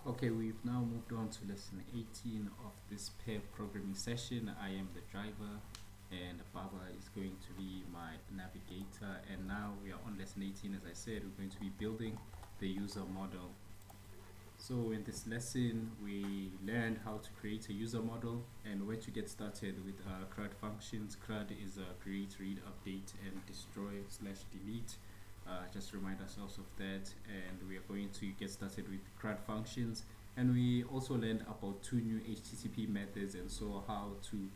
Okay, we've now moved on to lesson 18 of this pair programming session. I am the driver and Bhabha is going to be my navigator, and now we are on lesson 18. As I said, we're going to be building the user model. So in this lesson we learned how to create a user model and where to get started with CRUD functions. CRUD is create, read, update and destroy / delete. Just remind ourselves of that, and we are going to get started with CRUD functions. And we also learned about two new HTTP methods and saw how to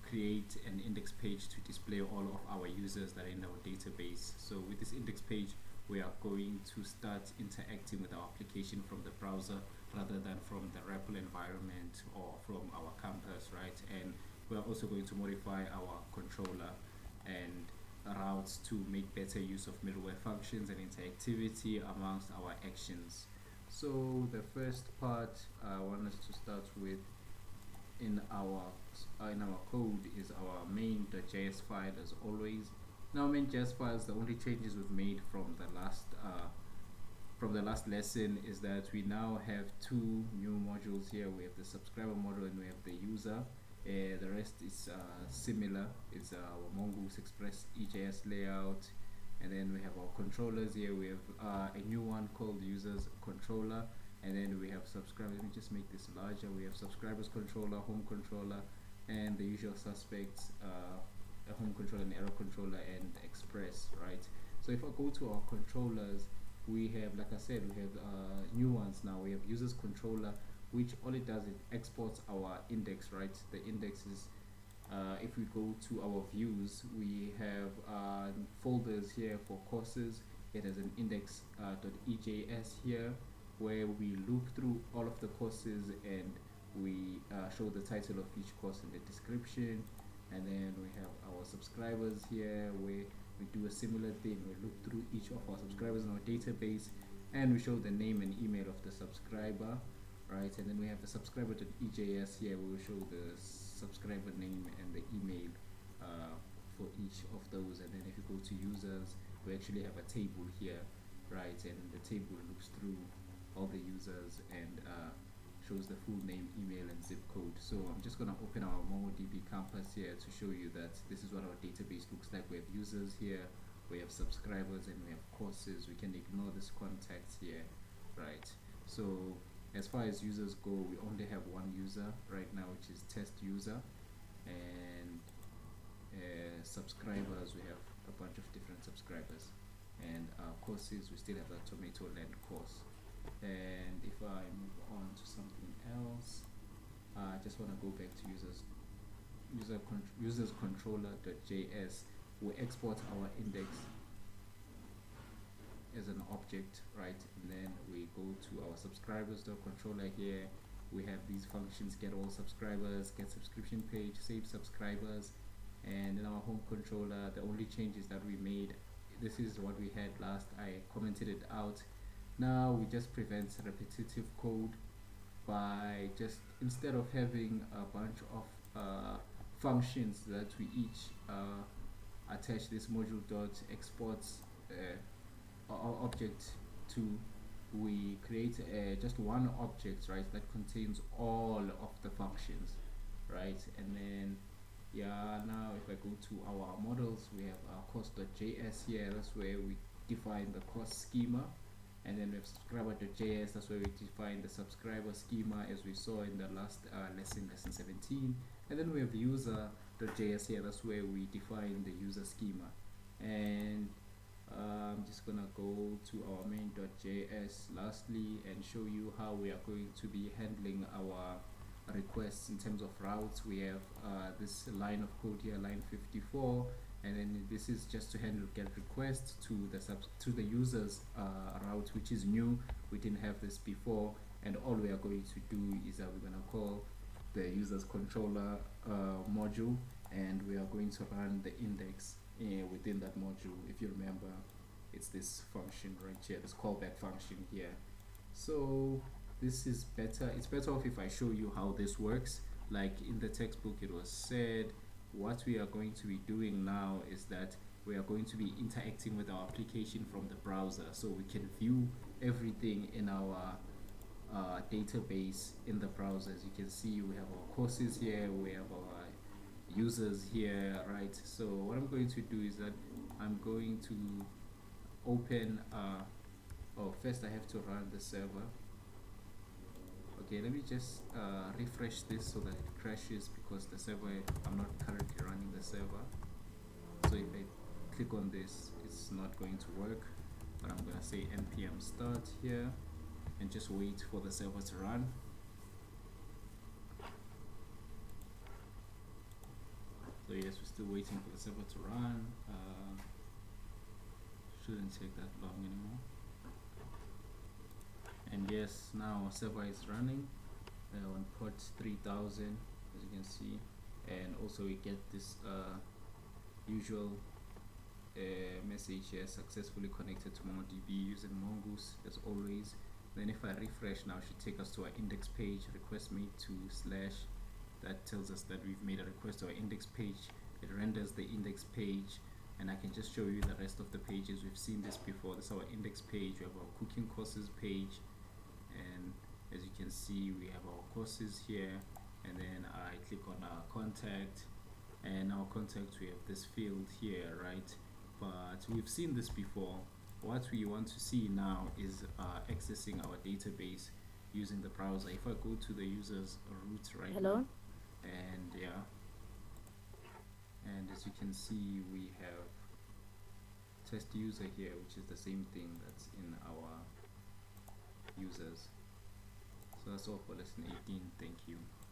create an index page to display all of our users that are in our database. So with this index page we are going to start interacting with our application from the browser rather than from the REPL environment or from our campus, right? And we are also going to modify our controller and routes to make better use of middleware functions and interactivity amongst our actions. So the first part I want us to start with in our code is our main.js file, as always. Now main.js files, the only changes we've made from the last lesson is that we now have two new modules here. We have the subscriber module and we have the user. The rest is similar. It's our mongoose express.js layout, and then we have our controllers here. We have a new one called users controller, and then we have subscribers. Let me just make this larger. We have subscribers controller, home controller, and the usual suspects, a home controller, an error controller, and express, right? So if I go to our controllers, we have, like I said, we have new ones now. We have users controller, which all it does is exports our index, right? The index is, if we go to our views, we have folders here for courses. It has an index.ejs here where we loop through all of the courses and we show the title of each course in the description. And then we have our subscribers here where we do a similar thing. We look through each of our subscribers in our database and we show the name and email of the subscriber, right? And then we have the subscriber.ejs here where we show the subscriber name and the email for each of those. And then if you go to users, we actually have a table here, right? And the table looks through all the users and shows the full name, email and zip code. So I'm just going to open our MongoDB campus here to show you that this is what our database looks like. We have users here, we have subscribers, and we have courses. We can ignore this context here, right? So as far as users go, we only have one user right now, which is test user. And subscribers, we have a bunch of different subscribers. And courses, we still have a tomato land course. And if I move on to something else, I just want to go back to users controller.js. We export our index as an object, right? And then we go to our subscribers.controller here. We have these functions: get all subscribers, get subscription page, save subscribers. And in our home controller, the only changes that we made, this is what we had last, I commented it out. Now we just prevent repetitive code by just, instead of having a bunch of functions that we each attach this module dot exports object to, we create just one object, right, that contains all of the functions, right? And then now if I go to our models, we have our course.js here. That's where we define the course schema. And then we have subscriber.js, that's where we define the subscriber schema, as we saw in the last lesson 17. And then we have user.js here, that's where we define the user schema. And I'm just gonna go to our main.js lastly and show you how we are going to be handling our requests in terms of routes. We have this line of code here, line 54. And then this is just to handle get requests to the users route, which is new. We didn't have this before, and all we are going to do is that we're going to call the users controller module, and we are going to run the index within that module. If you remember, it's this function right here, this callback function here. So this is better. It's better off if I show you how this works. Like in the textbook it was said, what we are going to be doing now is that we are going to be interacting with our application from the browser, so we can view everything in our database in the browser. As you can see, we have our courses here, we have our users here, right? So what I'm going to do is that I'm going to open oh, first I have to run the server. Okay, let me just refresh this so that it crashes, because the server, I'm not currently running the server. So if I click on this, it's not going to work, but I'm gonna say npm start here and just wait for the server to run. So yes, we're still waiting for the server to run. Shouldn't take that long anymore. And yes, now our server is running on port 3000, as you can see, and also we get this usual message here: successfully connected to MongoDB using Mongoose as always. Then if I refresh now, it should take us to our index page, request made to slash. That tells us that we've made a request to our index page. It renders the index page, and I can just show you the rest of the pages. We've seen this before. This is our index page. We have our cooking courses page, and as you can see, we have our courses here. And then I click on our contact, and our contact, we have this field here, right? But we've seen this before. What we want to see now is accessing our database using the browser. If I go to the user's root right now, and yeah, and as you can see, we have test user here, which is the same thing that's in our users. So that's all for lesson 18. Thank you.